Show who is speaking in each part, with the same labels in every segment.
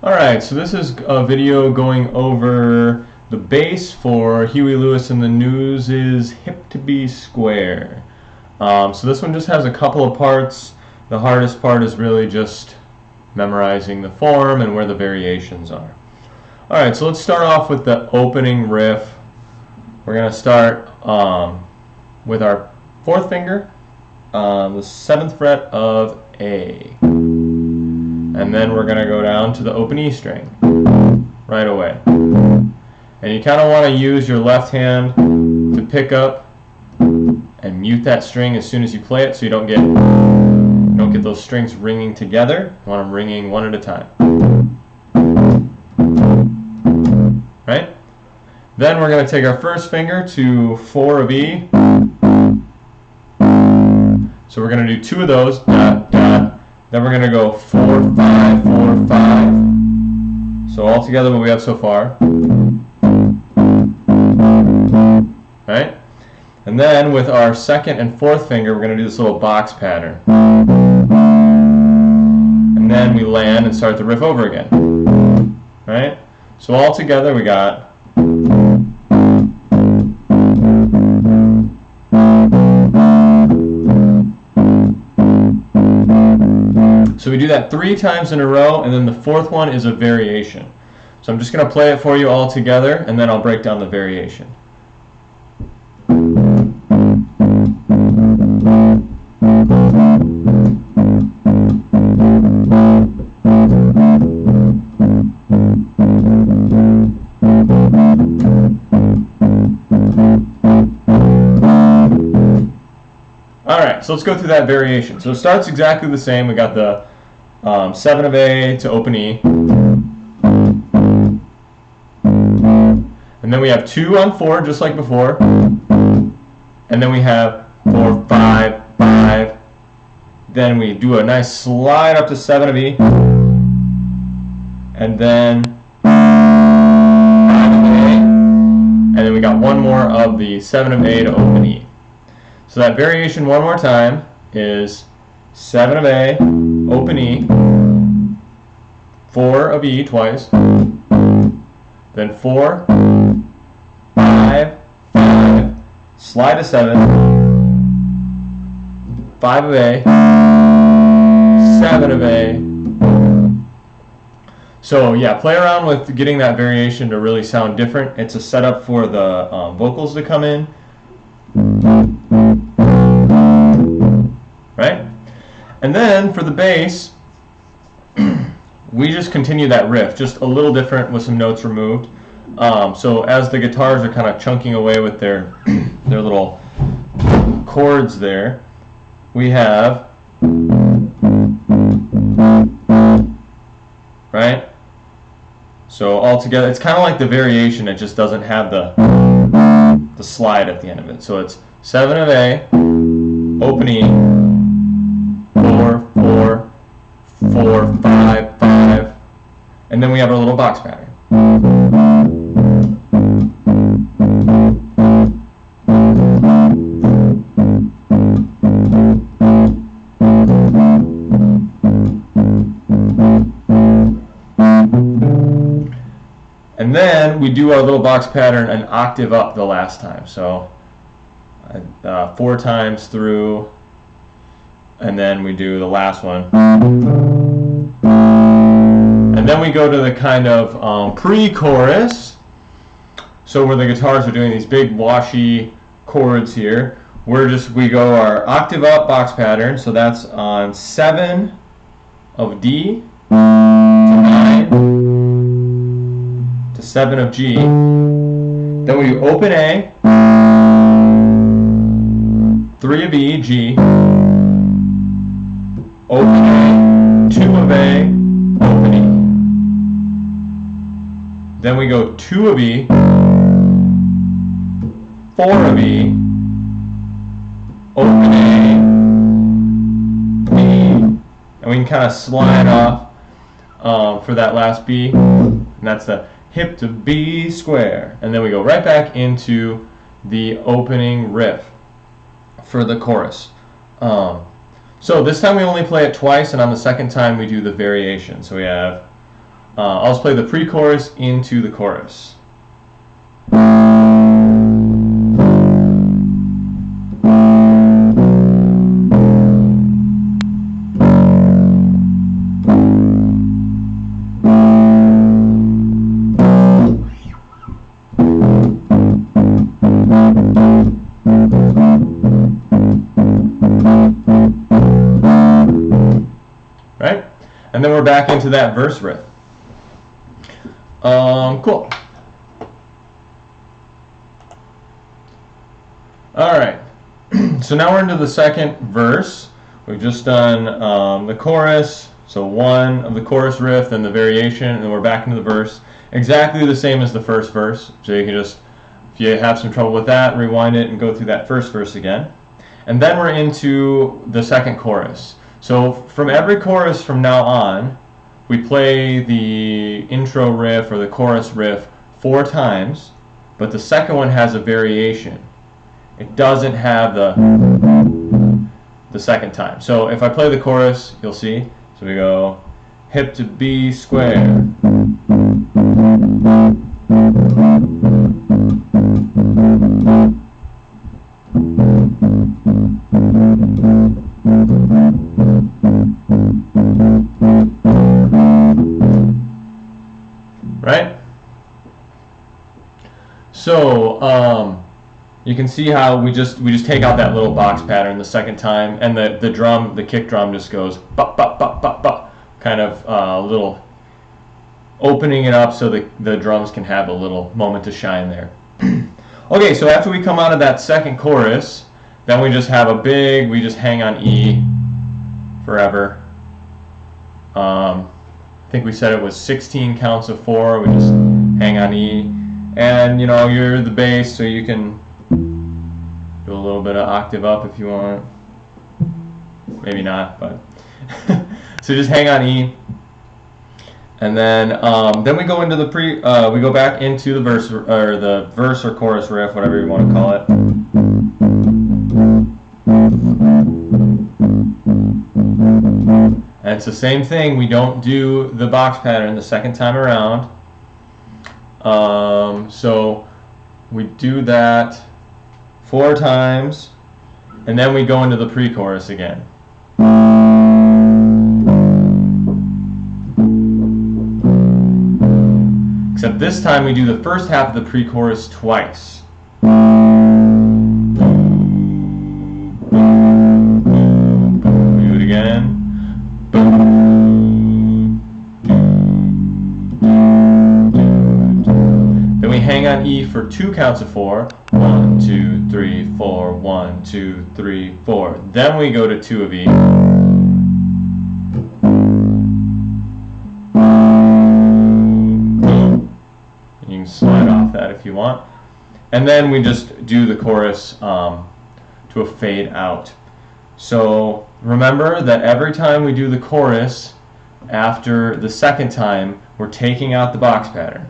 Speaker 1: Alright, so this is a video going over the bass for Huey Lewis and the News' Hip to Be Square. So this one just has a couple of parts. The hardest part is really just memorizing the form and where the variations are. Alright, so let's start off with the opening riff. We're going to start with our fourth finger, the 7th fret of A. And then we're going to go down to the open E string right away. And you kind of want to use your left hand to pick up and mute that string as soon as you play it, so you don't get those strings ringing together. You want them ringing one at a time. Right? Then we're going to take our first finger to 4 of E. So we're going to do 2 of those. Dot, dot. Then we're going to go 4, 5, 4, 5. So all together what we have so far. Right? And then with our second and fourth finger, we're going to do this little box pattern. And then we land and start the riff over again. Right? So all together we got. So we do that 3 times in a row, and then the fourth one is a variation. So I'm just going to play it for you all together, and then I'll break down the variation. Alright, so let's go through that variation. So it starts exactly the same. We got the 7 of A to open E. And then we have 2 on 4, just like before. And then we have 4, 5, 5. Then we do a nice slide up to 7 of E. And then 5 of A. And then we got one more of the 7 of A to open E. So that variation one more time is 7 of A, open E, 4 of E twice, then 4, 5, 5, slide to 7, 5 of A, 7 of A. So yeah, play around with getting that variation to really sound different. It's a setup for the vocals to come in. Right? And then for the bass, we just continue that riff, just a little different with some notes removed. So as the guitars are kind of chunking away with their little chords there, we have, right? So all together, it's kind of like the variation, it just doesn't have the slide at the end of it. So it's 7 of A, open E, 4, 4, 4, 5, 5, and then we have our little box pattern. And then we do our little box pattern an octave up the last time. So 4 times through, and then we do the last one. And then we go to the kind of pre-chorus, so where the guitars are doing these big washy chords here. We go our octave up box pattern, so that's on 7 of D to 9 to 7 of G. Then we do open A, 3 of E, G, open A, 2 of A, open E. Then we go 2 of E, 4 of E, open A, B, and we can kind of slide off for that last B, and that's the hip to be square. And then we go right back into the opening riff for the chorus. So this time we only play it twice, and on the second time we do the variation. So we have I'll just play the pre-chorus into the chorus. Right? And then we're back into that verse riff. Cool. Alright, so now we're into the second verse. We've just done the chorus, so one of the chorus riff, then the variation, and then we're back into the verse. Exactly the same as the first verse, so you can just, if you have some trouble with that, rewind it and go through that first verse again. And then we're into the second chorus. So from every chorus from now on, we play the intro riff or the chorus riff 4 times, but the second one has a variation. It doesn't have the second time. So if I play the chorus, you'll see. So we go hip to B square. Right? So you can see how we just take out that little box pattern the second time, and the drum, the kick drum, just goes bop bop bop bop bop, kind of little opening it up so the drums can have a little moment to shine there. Okay, so after we come out of that second chorus, then we just have we just hang on E forever. I think we said it was 16 counts of 4. We just hang on E, and you're the bass, so you can do a little bit of octave up if you want. Maybe not, but so just hang on E, and then we go into the we go back into the verse or chorus riff, whatever you want to call it. And it's the same thing. We don't do the box pattern the second time around. So we do that 4 times, and then we go into the pre-chorus again. Except this time we do the first half of the pre-chorus twice. Do it again. Then we hang on E for 2 counts of 4. 1, 2, 3, 4. 1, 2, 3, 4. Then we go to 2 of E. You can slide off that if you want. And then we just do the chorus to a fade out. So remember that every time we do the chorus, after the second time, we're taking out the box pattern.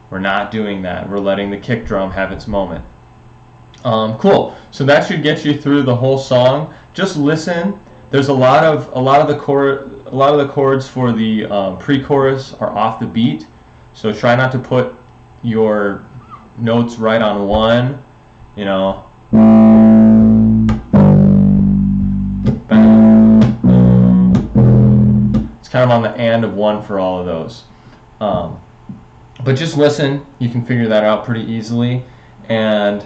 Speaker 1: We're not doing that. We're letting the kick drum have its moment. Cool. So that should get you through the whole song. Just listen. There's a lot of the chords for the pre-chorus are off the beat. So try not to put your notes right on one. It's kind of on the and of one for all of those. But just listen. You can figure that out pretty easily. And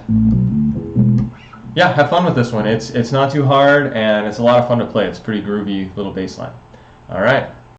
Speaker 1: yeah, have fun with this one. It's not too hard, and it's a lot of fun to play. It's a pretty groovy little bass line. All right.